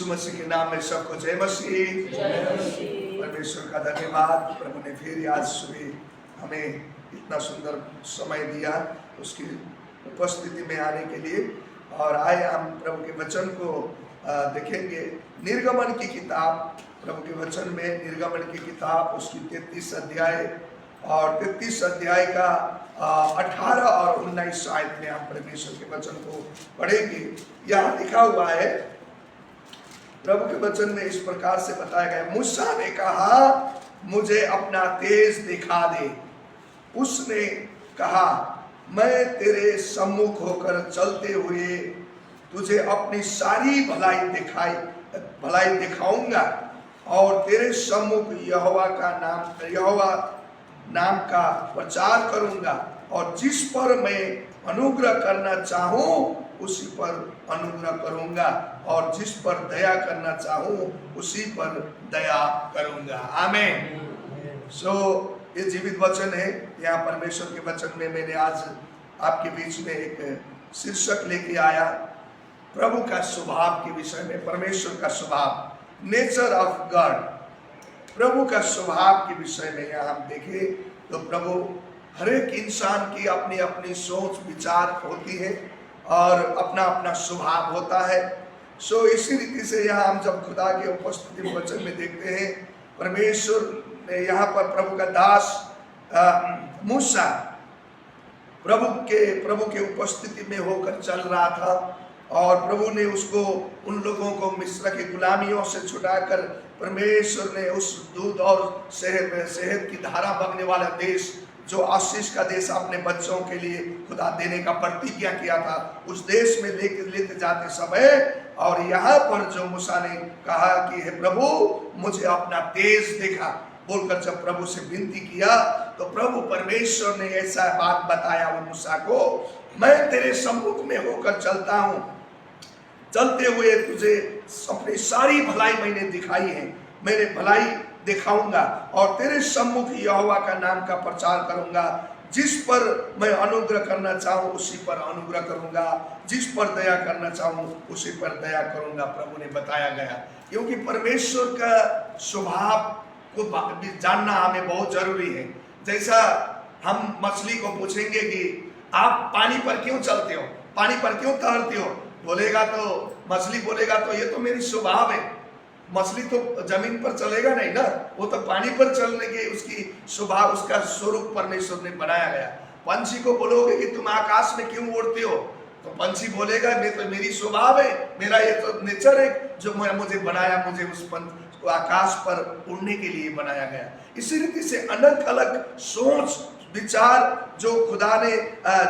यीशु मसीह के नाम में सबको जय मसीह। परमेश्वर का धन्यवाद, प्रभु ने फिर आज सुबह हमें इतना सुंदर समय दिया उसकी उपस्थिति में आने के लिए। और आए हम प्रभु के वचन को देखेंगे। निर्गमन की किताब, प्रभु के वचन में निर्गमन की किताब उसकी 33 अध्याय और 33 अध्याय का 18 और 19 आयत में हम परमेश्वर के वचन को पढ़ेंगे। यहाँ लिखा हुआ है, प्रभु के वचन में इस प्रकार से बताया गया, मूसा ने कहा मुझे अपना तेज दिखा दे। उसने कहा मैं तेरे सम्मुख होकर चलते हुए तुझे अपनी सारी भलाई दिखाऊंगा और तेरे सम्मुख यहोवा नाम का प्रचार करूंगा और जिस पर मैं अनुग्रह करना चाहूं उसी पर अनुग्रह करूंगा और जिस पर दया करना चाहूं उसी पर दया करूंगा। आमीन। ये जीवित वचन है। यहाँ परमेश्वर के वचन में मैंने आज आपके बीच में एक शीर्षक लेके आया, प्रभु का स्वभाव के विषय में। परमेश्वर का स्वभाव, नेचर ऑफ गॉड, प्रभु का स्वभाव के विषय में यहाँ हम देखें तो प्रभु हर एक इंसान की अपनी अपनी सोच विचार होती है और अपना अपना स्वभाव होता है। इसी रीति से यहाँ हम जब खुदा के उपस्थिति वचन में देखते हैं, परमेश्वर ने यहाँ पर प्रभु का दास मूसा प्रभु के उपस्थिति में होकर चल रहा था और प्रभु ने उसको, उन लोगों को मिस्र की गुलामियों से छुड़ाकर परमेश्वर ने उस दूध और शहद की धारा बगने वाला देश, जो आशीष का देश अपने बच्चों के लिए खुदा देने का प्रतिज्ञा किया था, उस देश में लेते जाते समय, और यहाँ पर जो मूसा ने कहा कि हे प्रभु मुझे अपना तेज दिखा बोलकर जब प्रभु से विनती किया तो प्रभु परमेश्वर ने ऐसा बात बताया वो मूसा को, मैं तेरे सम्मुख में होकर चलता हूँ, चलते हुए तुझे अपनी सारी भलाई मैंने दिखाई है, मैंने भलाई दिखाऊंगा और तेरे सम्मुख यहोवा का नाम का प्रचार करूंगा, जिस पर मैं अनुग्रह करना चाहूं उसी पर अनुग्रह करूंगा, जिस पर दया करना चाहूं उसी पर दया करूंगा। प्रभु ने बताया गया, क्योंकि परमेश्वर का स्वभाव को जानना हमें बहुत जरूरी है। जैसा हम मछली को पूछेंगे कि आप पानी पर क्यों चलते हो, पानी पर क्यों तैरते हो, बोलेगा तो मछली बोलेगा तो ये तो मेरी स्वभाव है। मछली तो जमीन पर चलेगा नहीं ना, वो तो पानी पर चलने के उसकी स्वभाव, उसका स्वरूप परमेश्वर ने बनाया गया। पंछी को बोलोगे कि तुम आकाश में क्यों उड़ते हो, तो पंछी बोलेगा मैं तो मेरी स्वभाव है, मेरा ये तो नेचर है जो मुझे बनाया, मुझे उस आकाश पर उड़ने के लिए बनाया गया। इसी रीति से अलग अलग सोच विचार जो खुदा ने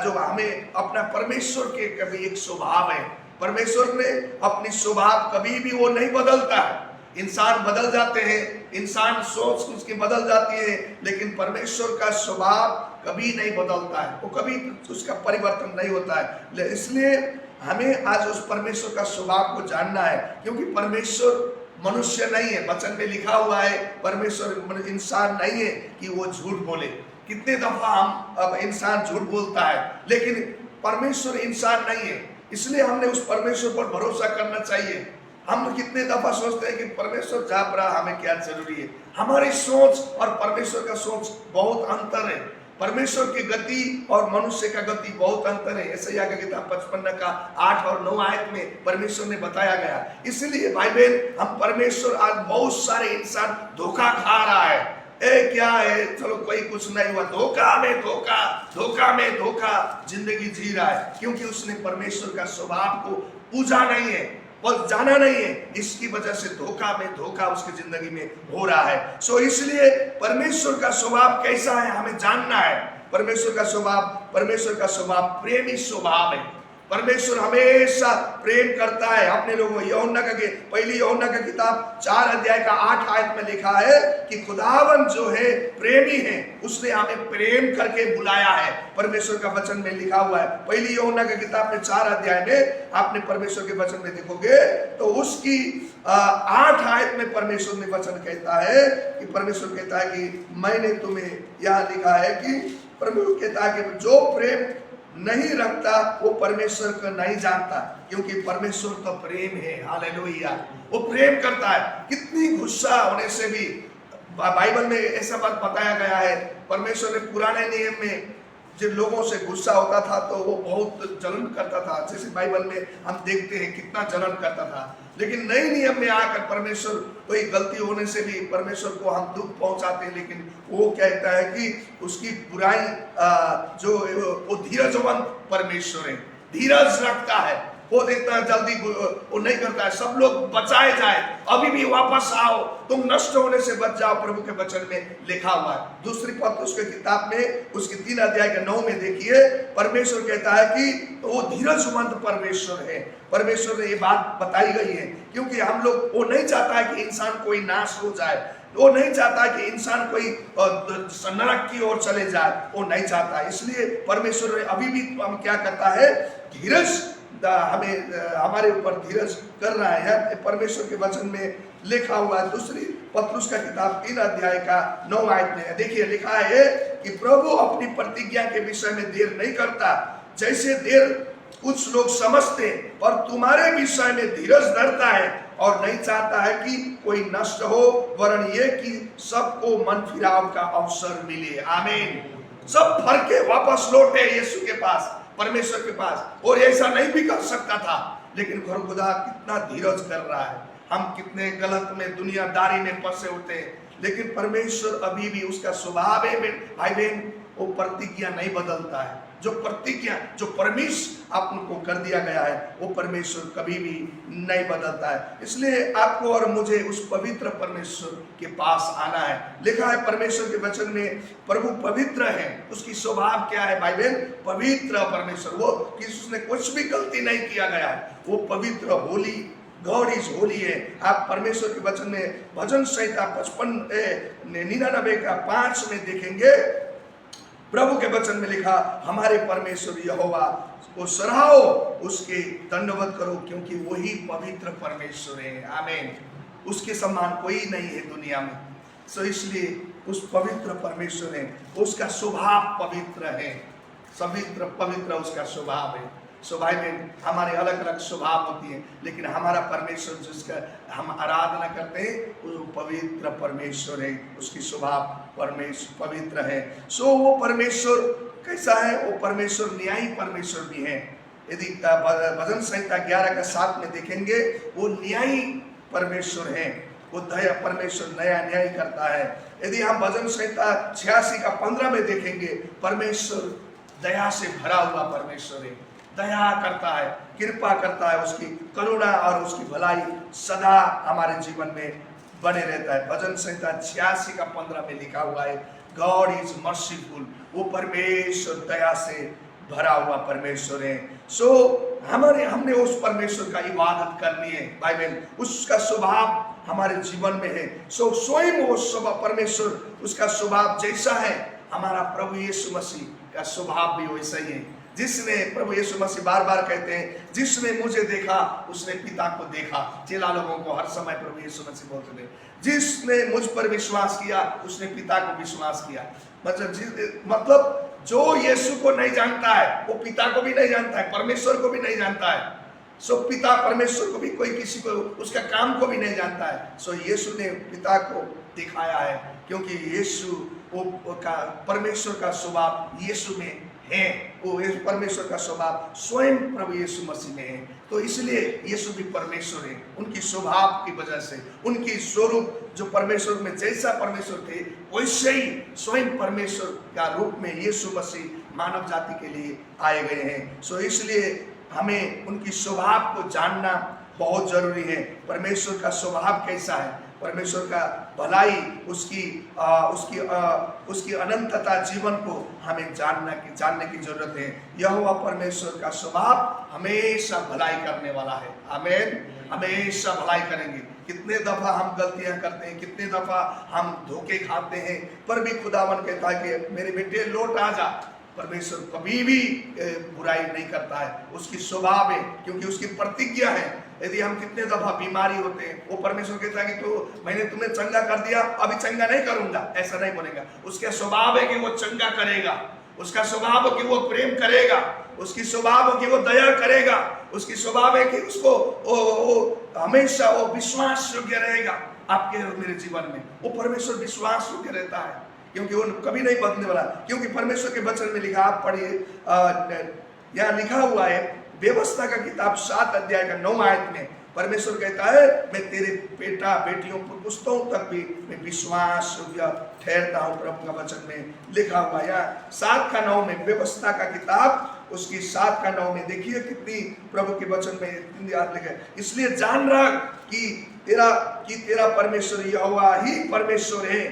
जो हमें अपना परमेश्वर के कभी एक स्वभाव है। परमेश्वर ने अपनी स्वभाव कभी भी वो नहीं बदलता है। इंसान बदल जाते हैं, इंसान सोच उसकी बदल जाती है, लेकिन परमेश्वर का स्वभाव कभी नहीं बदलता है, वो कभी उसका परिवर्तन नहीं होता है। इसलिए हमें आज उस परमेश्वर का स्वभाव को जानना है, क्योंकि परमेश्वर मनुष्य नहीं है। वचन में लिखा हुआ है परमेश्वर इंसान नहीं है कि वो झूठ बोले। कितने दफा हम अब इंसान झूठ बोलता है, लेकिन परमेश्वर इंसान नहीं है, इसलिए हमने उस परमेश्वर पर भरोसा करना चाहिए। हम कितने दफा सोचते हैं कि परमेश्वर जाप रहा, हमें क्या जरूरी है। हमारी सोच और परमेश्वर का सोच बहुत अंतर है। परमेश्वर की गति और मनुष्य का गति बहुत अंतर है। यशायाह की किताब 55 का 8 और 9 आयत में परमेश्वर ने बताया गया। इसलिए भाई बहन, हम परमेश्वर, आज बहुत सारे इंसान धोखा खा रहा है। क्या है, चलो कोई कुछ नहीं हुआ, धोखा में धोखा, धोखा में धोखा जिंदगी जी रहा है, क्योंकि उसने परमेश्वर का स्वभाव को पूजा नहीं है और जाना नहीं है। इसकी वजह से धोखा में धोखा उसकी जिंदगी में हो रहा है। इसलिए परमेश्वर का स्वभाव कैसा है हमें जानना है। परमेश्वर का स्वभाव प्रेमी स्वभाव है। परमेश्वर हमेशा प्रेम करता है अपने लोगों को। पहली यूहन्ना का किताब 4 अध्याय का 8 आयत में लिखा है कि खुदावन जो है प्रेमी है, उसने हमें प्रेम करके बुलाया है। परमेश्वर का वचन में लिखा हुआ है। पहली यूहन्ना का किताब में 4 अध्याय में आपने परमेश्वर के वचन में देखोगे तो उसकी 8 आयत में परमेश्वर ने वचन कहता है कि परमेश्वर कहता है कि मैंने तुम्हें, यहाँ लिखा है कि परमेश्वर कहता है कि जो प्रेम नहीं रखता वो परमेश्वर को नहीं जानता, क्योंकि परमेश्वर तो प्रेम है। हालेलुया, वो प्रेम करता है। कितनी गुस्सा होने से भी बाइबल में ऐसा बात बताया गया है, परमेश्वर ने पुराने नियम में जिन लोगों से गुस्सा होता था तो वो बहुत जलन करता था, जैसे बाइबल में हम देखते हैं कितना जलन करता था। लेकिन नए नियम में आकर परमेश्वर कोई गलती होने से भी परमेश्वर को हम दुख पहुंचाते हैं, लेकिन वो कहता है कि उसकी बुराई जो वो धीरजवंत परमेश्वर है, धीरज रखता है, वो इतना जल्दी वो नहीं करता है। सब लोग बचाए जाए, अभी भी वापस आओ, तुम नष्ट होने से बच जाओ, प्रभु के वचन में लिखा हुआ है। दूसरी पत्रुस के किताब में उसकी 3 अध्याय के 9 में देखिए, परमेश्वर कहता है कि वो धीरजवंत परमेश्वर है। परमेश्वर ने ये बात बताई गई है, क्योंकि हम लोग, वो नहीं चाहता है कि इंसान कोई नाश हो जाए, वो नहीं चाहता कि इंसान कोई नरक की ओर चले जाए, वो नहीं चाहता। इसलिए परमेश्वर ने अभी भी हम क्या करता है, धीरज हमें हमारे ऊपर धीरज कर रहा है। परमेश्वर के वचन में लिखा हुआ है, दूसरी पत्रुस का किताब 3 अध्याय का 9 आयत में देखिए लिखा है कि प्रभु अपनी प्रतिज्ञा के विषय में देर नहीं करता, जैसे देर कुछ लोग समझते, पर तुम्हारे विषय में धीरज धरता है और नहीं चाहता है कि कोई नष्ट हो, वरन ये कि सबको मन फिराव का अवसर मिले। आमीन। सब फर के वापस लौटे यीशु के पास, परमेश्वर के पास। और ऐसा नहीं भी कर सकता था, लेकिन खुदा कितना धीरज कर रहा है। हम कितने गलत में, दुनियादारी में फंसे होते हैं, लेकिन परमेश्वर अभी भी, उसका स्वभाव है भाई बहन, वो प्रतिज्ञा नहीं बदलता है। जो प्रतिज्ञा, जो परमेश्वर आप उनको कर दिया गया है, वो परमेश्वर कभी भी नहीं बदलता है। इसलिए आपको और मुझे उस पवित्र परमेश्वर के पास आना है। लिखा है परमेश्वर के वचन में, प्रभु पवित्र है। उसकी स्वभाव क्या है भाई बहन? पवित्र परमेश्वर, वो कि उसने कुछ भी गलती नहीं किया गया है, वो पवित्र, होली, गॉड इज होली है। आप परमेश्वर के वचन में भजन संहिता 99 का 5 में देखेंगे, प्रभु के वचन में लिखा, हमारे परमेश्वर यहोवा को सराहो, उसके दंडवत करो, क्योंकि वही पवित्र परमेश्वर है। आमीन। उसके समान कोई नहीं है दुनिया में। सो इसलिए उस पवित्र परमेश्वर है, उसका स्वभाव पवित्र है, पवित्र उसका स्वभाव है। सो भाई बहन, हमारे अलग अलग स्वभाव होती है, लेकिन हमारा परमेश्वर जिसका हम आराधना करते हैं, वो पवित्र परमेश्वर है, उसकी स्वभाव परमेश्वर पवित्र है। सो वो परमेश्वर कैसा है? वो परमेश्वर न्यायी परमेश्वर भी है। यदि भजन संहिता 11 का 7 में देखेंगे, वो न्यायी परमेश्वर है, वो दया परमेश्वर नया न्याय करता है। यदि हम भजन संहिता 86 का 15 में देखेंगे, परमेश्वर दया से भरा हुआ परमेश्वर है, दया करता है, कृपा करता है, उसकी करुणा और उसकी भलाई सदा हमारे जीवन में बने रहता है। भजन संहिता 86 का 15 में लिखा हुआ है, गॉड इज मर्सीफुल, वो परमेश्वर दया से भरा हुआ परमेश्वर है। सो हमने उस परमेश्वर का इबादत करनी है भाई बहन, उसका स्वभाव हमारे जीवन में है। सो स्वयं वो स्वभाव परमेश्वर, उसका स्वभाव जैसा है, हमारा प्रभु यीशु मसीह का स्वभाव भी वैसा ही है। जिसने, प्रभु यीशु मसीह बार बार कहते हैं, जिसने मुझे देखा उसने पिता को देखा। चेला लोगों को हर समय प्रभु यीशु मसीह बोलते थे, जिसने मुझ पर विश्वास किया उसने पिता को विश्वास किया। मतलब जो यीशु को नहीं जानता है, वो पिता को भी नहीं जानता है, परमेश्वर को भी नहीं जानता है। सो पिता परमेश्वर को भी, कोई किसी को उसका काम को भी नहीं जानता है। सो यीशु ने पिता को दिखाया है, क्योंकि यीशु का परमेश्वर का स्वभाव यीशु में है, वो परमेश्वर का स्वभाव स्वयं प्रभु यीशु मसीह में है। तो इसलिए यीशु भी परमेश्वर है, उनकी स्वभाव की वजह से, उनकी स्वरूप जो परमेश्वर में जैसा परमेश्वर थे वैसे ही स्वयं परमेश्वर का रूप में यीशु मसीह मानव जाति के लिए आए गए हैं। सो इसलिए हमें उनकी स्वभाव को जानना बहुत जरूरी है। परमेश्वर का स्वभाव कैसा है, परमेश्वर का भलाई, उसकी अनंतता जीवन को हमें जानने की जरूरत है। यहोवा परमेश्वर का स्वभाव हमेशा भलाई करने वाला है। आमीन। हमेशा भलाई करेंगे। कितने दफा हम गलतियां करते हैं, कितने दफा हम धोखे खाते हैं, पर भी खुदावन कहता है कि मेरे बेटे लौट आ जा। परमेश्वर कभी भी बुराई नहीं करता है, उसकी स्वभाव है, क्योंकि उसकी प्रतिज्ञा है। यदि हम कितने दफा बीमारी होते हैं, वो परमेश्वर कहता है कि तो मैंने तुम्हें चंगा कर दिया, अभी चंगा नहीं करूंगा, ऐसा नहीं बोलेगा। उसका स्वभाव है कि वो चंगा करेगा। उसका स्वभाव है कि वो प्रेम करेगा, उसकी स्वभाव है कि वो दया करेगा, उसकी स्वभाव है कि उसको वो हमेशा वो विश्वास योग्य रहेगा। आपके और मेरे जीवन में वो परमेश्वर विश्वास योग्य रहता है, क्योंकि वो कभी नहीं बदलने वाला। क्योंकि परमेश्वर के वचन में लिखा, आप पढ़िए, यहाँ लिखा हुआ है व्यवस्था का किताब 7 अध्याय का 9 आयत में परमेश्वर कहता है, मैं तेरे बेटा बेटियों को पुस्तकों तक भी मैं विश्वास योग्य ठहरता हूँ। प्रभु का वचन में लिखा हुआ है 7 का 9 में, व्यवस्था का किताब उसकी 7 का 9 में देखिए कितनी प्रभु के वचन में इतनी याद लिखा है। इसलिए जान रहा कि तेरा परमेश्वर यहोवा ही परमेश्वर है,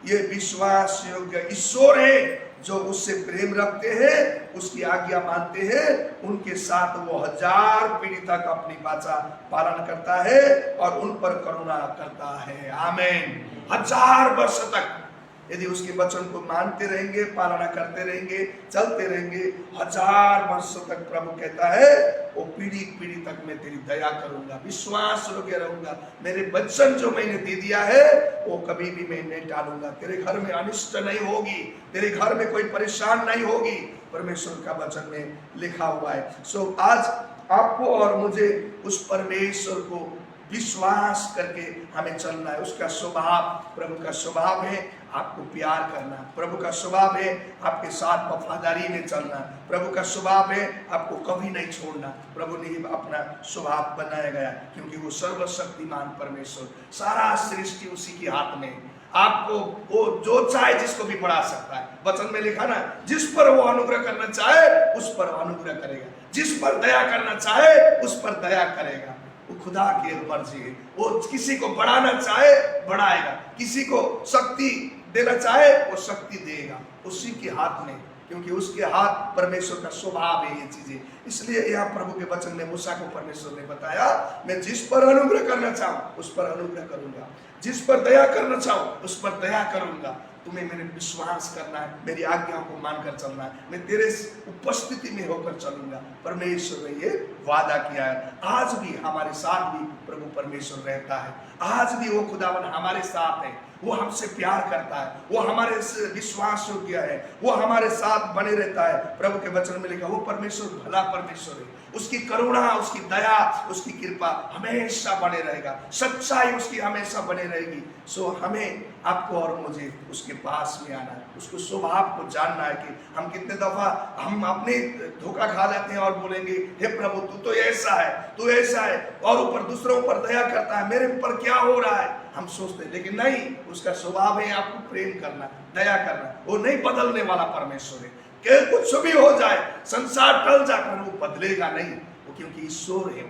ये विश्वास योग्य ईश्वर है, जो उससे प्रेम रखते हैं, उसकी आज्ञा मानते हैं, उनके साथ वो 1000 पीढ़ी तक अपनी वाचा पालन करता है और उन पर करुणा करता है। आमीन। 1000 वर्ष तक यदि उसके वचन को मानते रहेंगे, पालना करते रहेंगे, चलते रहेंगे, 1000 वर्ष तक प्रभु कहता है वो पीढ़ी पीढ़ी तक मैं तेरी दया करूंगा, विश्वास योग्य रहूंगा, मेरे वचन जो मैंने दे दिया है वो कभी भी मैं नहीं टालूंगा, तेरे घर में अनिष्ट नहीं होगी, तेरे घर में कोई परेशान नहीं होगी। परमेश्वर का वचन में लिखा हुआ है। सो आज आपको और मुझे उस परमेश्वर को विश्वास करके हमें चलना है। उसका स्वभाव, प्रभु का स्वभाव है आपको प्यार करना, प्रभु का स्वभाव है आपके साथ वफादारी में चलना, प्रभु का स्वभाव है आपको कभी नहीं छोड़ना। प्रभु ने अपना स्वभाव बनाया गया क्योंकि वो सर्वशक्तिमान परमेश्वर, सारा सृष्टि उसी के हाथ में। आपको वो जो चाहे जिसको भी बढ़ा सकता है। वचन में लिखा ना, जिस पर वो अनुग्रह करना चाहे उस पर अनुग्रह करेगा, जिस पर दया करना चाहे उस पर दया करेगा। वो खुदा की मर्जी है, वो किसी को बढ़ाना चाहे बढ़ाएगा, किसी को शक्ति देना चाहे वो शक्ति देगा, उसी के हाथ में, क्योंकि उसके हाथ परमेश्वर का स्वभाव है ये चीजें। इसलिए यहाँ प्रभु के वचन में मूसा को परमेश्वर ने बताया, मैं जिस पर अनुग्रह करना चाहूं उस पर अनुग्रह करूंगा, जिस पर दया करना चाहूं उस पर दया करूंगा। तुम्हें मैंने विश्वास करना है, मेरी आज्ञाओं को मानकर चलना है, मैं तेरे उपस्थिति में होकर चलूंगा। परमेश्वर ने ये वादा किया है। आज भी हमारे साथ भी प्रभु परमेश्वर रहता है, आज भी वो खुदावन हमारे साथ है, वो हमसे प्यार करता है, वो हमारे से विश्वास योग्य है, वो हमारे साथ बने रहता है। प्रभु के वचन में लिखा, वो परमेश्वर भला परमेश्वर है, उसकी करुणा, उसकी दया, उसकी कृपा हमेशा बने रहेगा, सच्चाई उसकी हमेशा बने रहेगी। सो हमें, आपको और मुझे उसके पास में आना है, उसको स्वभाव को जानना है कि हम कितने दफा हम अपने धोखा खा जाते हैं और बोलेंगे, हे प्रभु तू तो ऐसा है, तू ऐसा है, और ऊपर दूसरों पर दया करता है, मेरे ऊपर क्या हो रहा है, हम सोचते हैं। लेकिन नहीं, उसका स्वभाव है आपको प्रेम करना, दया करना। वो नहीं बदलने वाला परमेश्वर है कि कुछ भी हो जाए, संसार टल जाए, पर वो बदलेगा नहीं, वो क्योंकि ईश्वर है।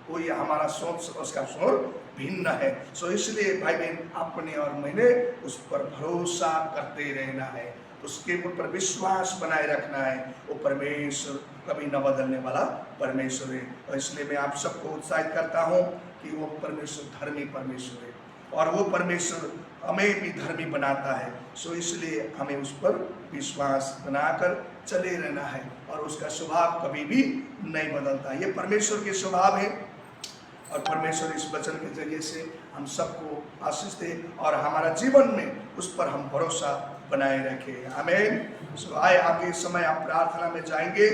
वो ये हमारा सोच, उसका सोच भिन्न है। सो इसलिए भाई बहन, अपने और मैंने उस पर भरोसा करते रहना है, उसके ऊपर विश्वास बनाए रखना है। वो परमेश्वर कभी न बदलने वाला परमेश्वर है। और इसलिए मैं आप सबको उत्साहित करता हूँ कि वो परमेश्वर धर्मी परमेश्वर है और वो परमेश्वर हमें भी धर्मी बनाता है। सो इसलिए हमें उस पर विश्वास बनाकर चले रहना है और उसका स्वभाव कभी भी नहीं बदलता। ये परमेश्वर के स्वभाव है और परमेश्वर इस वचन के जरिए से हम सबको आशीष दे और हमारा जीवन में उस पर हम भरोसा बनाए रखें। आमीन। सो आए आगे समय आप प्रार्थना में जाएंगे।